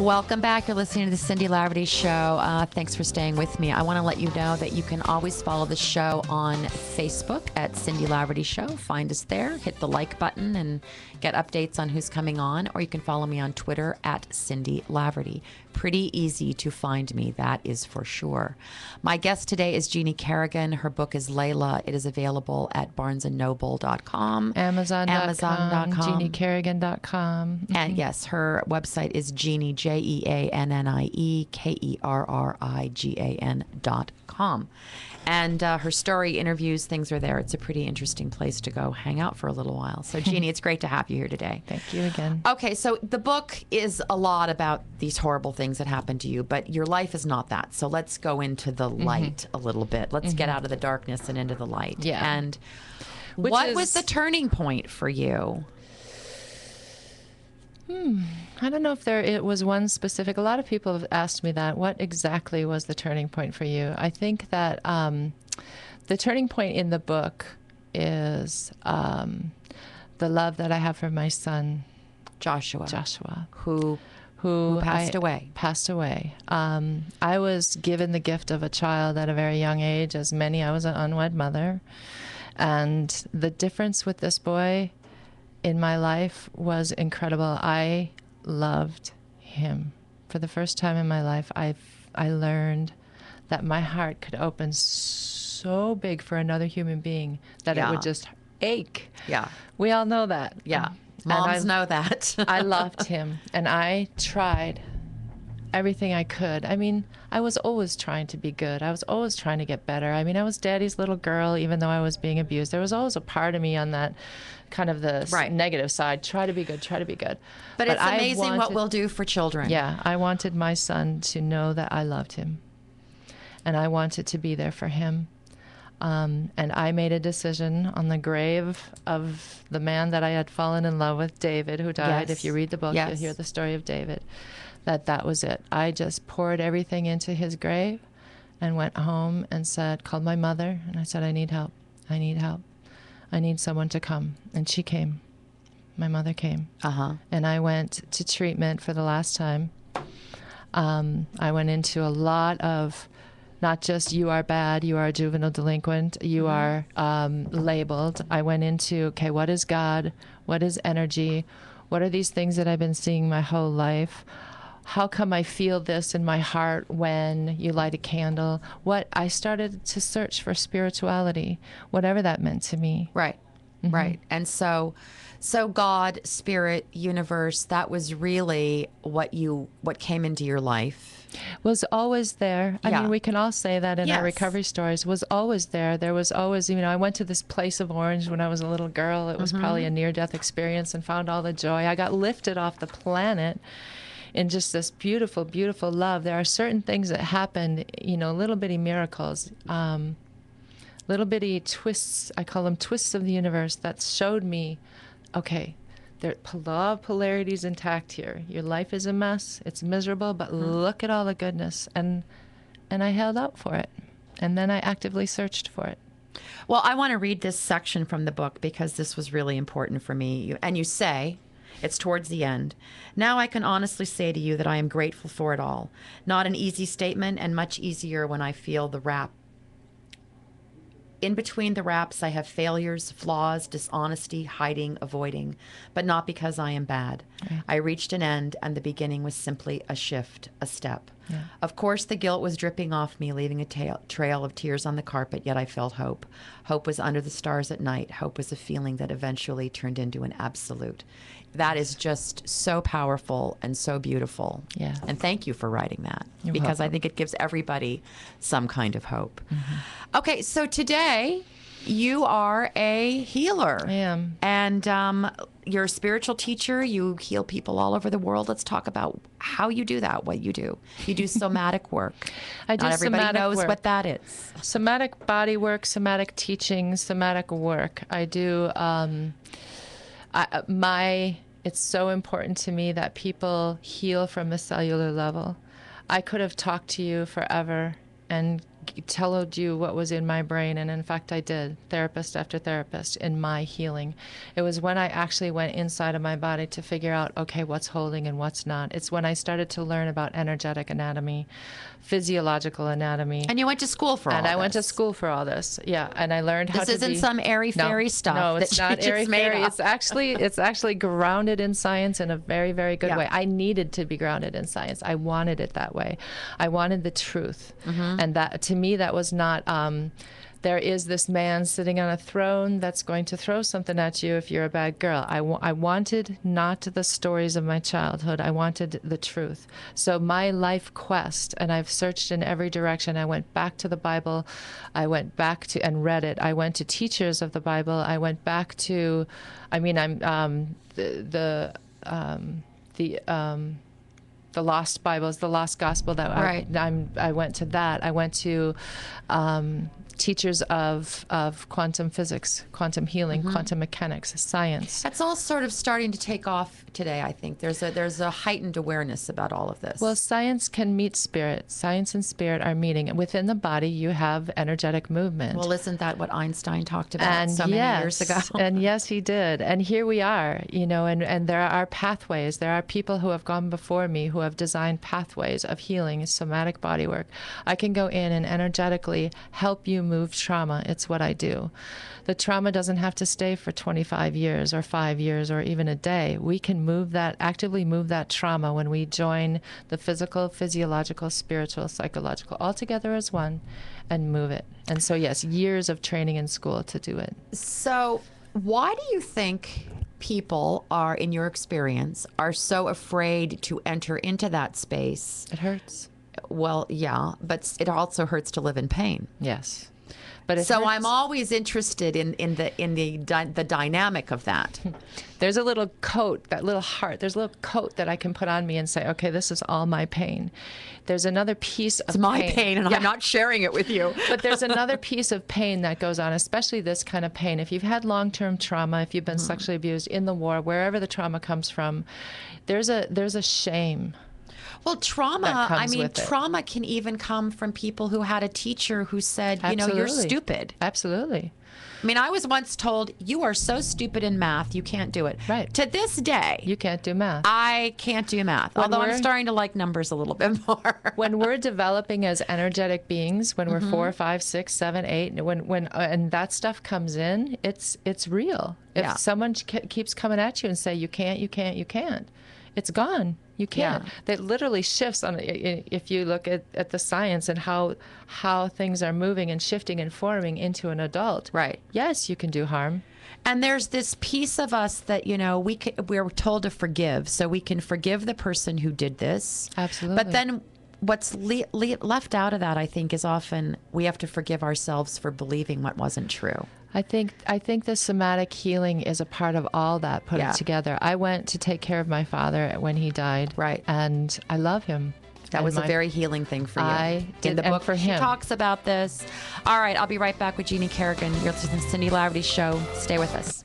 Welcome back. You're listening to the Cindy Laverty Show. Thanks for staying with me. I want to let you know that you can always follow the show on Facebook at Cindy Laverty Show. Find us there, hit the like button, and get updates on who's coming on. Or you can follow me on Twitter at Cindy Laverty. Pretty easy to find me, that is for sure. My guest today is Jeannie Kerrigan. Her book is Layla. It is available at barnesandnoble.com, Amazon.com, JeannieKerrigan.com. And yes, her website is Jeannie, JeannieKerrigan.com. And her story, interviews, things are there. It's a pretty interesting place to go hang out for a little while. So, Jeannie, it's great to have you here today. Thank you again. Okay, so the book is a lot about these horrible things that happened to you, but your life is not that. So let's go into the light a little bit. Let's get out of the darkness and into the light. Yeah. And what was the turning point for you? I don't know if it was one specific. A lot of people have asked me that. What exactly was the turning point for you? I think that the turning point in the book is the love that I have for my son, Joshua, who passed away. Passed away. I was given the gift of a child at a very young age, as many. I was an unwed mother. And the difference with this boy in my life was incredible. I loved him. For the first time in my life, I learned that my heart could open so big for another human being that it would just ache. Yeah. We all know that. Yeah. Moms know that. I loved him, and I tried everything I could. I mean, I was always trying to be good. I was always trying to get better. I mean, I was daddy's little girl, even though I was being abused. There was always a part of me on that kind of the negative side. Try to be good, try to be good. But it's amazing what we'll do for children. Yeah, I wanted my son to know that I loved him. And I wanted to be there for him. And I made a decision on the grave of the man that I had fallen in love with, David, who died. Yes. If you read the book, you'll hear the story of David. That was it. I just poured everything into his grave and went home and called my mother, and I said, I need help. I need help. I need someone to come. And she came. My mother came. And I went to treatment for the last time. I went into a lot of not just you are bad, you are a juvenile delinquent, you are labeled. I went into, okay, what is God? What is energy? What are these things that I've been seeing my whole life? How come I feel this in my heart when you light a candle? I started to search for spirituality, whatever that meant to me. Right. Right. And so God, spirit, universe, that was really what came into your life. Was always there. I mean, we can all say that in our recovery stories. Was always there. There was always, I went to this place of Orange when I was a little girl. It was probably a near-death experience, and found all the joy. I got lifted off the planet in just this beautiful, beautiful love. There are certain things that happened, little bitty miracles, little bitty twists. I call them twists of the universe that showed me, okay, the law of polarity is intact here. Your life is a mess. It's miserable, but look at all the goodness. And I held out for it. And then I actively searched for it. Well, I want to read this section from the book because this was really important for me. And you say, it's towards the end. Now I can honestly say to you that I am grateful for it all. Not an easy statement, and much easier when I feel the rap. In between the raps, I have failures, flaws, dishonesty, hiding, avoiding, but not because I am bad. Yeah. I reached an end, and the beginning was simply a shift, a step. Yeah. Of course, the guilt was dripping off me, leaving a trail of tears on the carpet, yet I felt hope. Hope was under the stars at night. Hope was a feeling that eventually turned into an absolute. That is just so powerful and so beautiful. Yeah. And thank you for writing that. You're because welcome. I think it gives everybody some kind of hope. Okay, so today you are a healer. I am. And you're a spiritual teacher. You heal people all over the world. Let's talk about how you do that, what you do. You do somatic work. I do Not everybody somatic knows work. what that is. Somatic body work, somatic teaching, somatic work. I do, it's so important to me that people heal from a cellular level. I could have talked to you forever and told you what was in my brain, and in fact I did, therapist after therapist, in my healing. It was when I actually went inside of my body to figure out, okay, what's holding and what's not. It's when I started to learn about energetic anatomy, physiological anatomy. And you went to school for all And this. I went to school for all this, yeah. And I learned how to This isn't some airy-fairy stuff. No, it's that not you just made airy-fairy. up. It's actually grounded in science in a very, very good way. I needed to be grounded in science. I wanted it that way. I wanted the truth. And that, to me, that was not... there is this man sitting on a throne that's going to throw something at you if you're a bad girl. I wanted not the stories of my childhood. I wanted the truth. So my life quest, and I've searched in every direction. I went back to the Bible. I went back to and read it. I went to teachers of the Bible. I went back to, I mean, I'm the lost Bibles, the lost gospel. That I went to that. I went to teachers of quantum physics, quantum healing, quantum mechanics, science. That's all sort of starting to take off today, I think. There's a heightened awareness about all of this. Well, science can meet spirit. Science and spirit are meeting. And within the body, you have energetic movement. Well, isn't that what Einstein talked about many years ago? And yes, he did. And here we are, you know, and there are pathways. There are people who have gone before me who have designed pathways of healing, somatic body work. I can go in and energetically help you move trauma. It's what I do. The trauma doesn't have to stay for 25 years or 5 years or even a day. We can move that, actively move that trauma when we join the physical, physiological, spiritual, psychological, all together as one, and move it. And so, yes, years of training in school to do it. So why do you think people are, in your experience, are so afraid to enter into that space? It hurts. Well, yeah, but it also hurts to live in pain. Yes. But it so hurts. I'm always interested in the dynamic of that. There's a little coat, that little heart. There's a little coat that I can put on me and say, okay, this is all my pain. There's another piece of It's my pain, and I'm not sharing it with you. But there's another piece of pain that goes on, especially this kind of pain. If you've had long-term trauma, if you've been sexually abused in the war, wherever the trauma comes from, there's a shame. Well, trauma, trauma can even come from people who had a teacher who said, you know, you're stupid. Absolutely. I mean, I was once told, you are so stupid in math, you can't do it. Right. To this day, you can't do math. I can't do math, although I'm starting to like numbers a little bit more. When we're developing as energetic beings, when we're 4, 5, 6, 7, 8, and that stuff comes in, it's real. If someone keeps coming at you and say, you can't, it's gone. You can't. That literally shifts on. If you look at the science and how things are moving and shifting and forming into an adult. Right. Yes, you can do harm. And there's this piece of us that, you know, we're told to forgive, so we can forgive the person who did this. Absolutely. But then what's left out of that, I think, is often we have to forgive ourselves for believing what wasn't true. I think the somatic healing is a part of all that put it together. I went to take care of my father when he died. Right. And I love him. That was a very healing thing for you. I did, in the book, for him. She talks about this. All right, I'll be right back with Jeannie Kerrigan. You're listening to Cindy Laverty's show. Stay with us.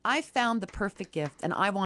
I found the perfect gift, and I want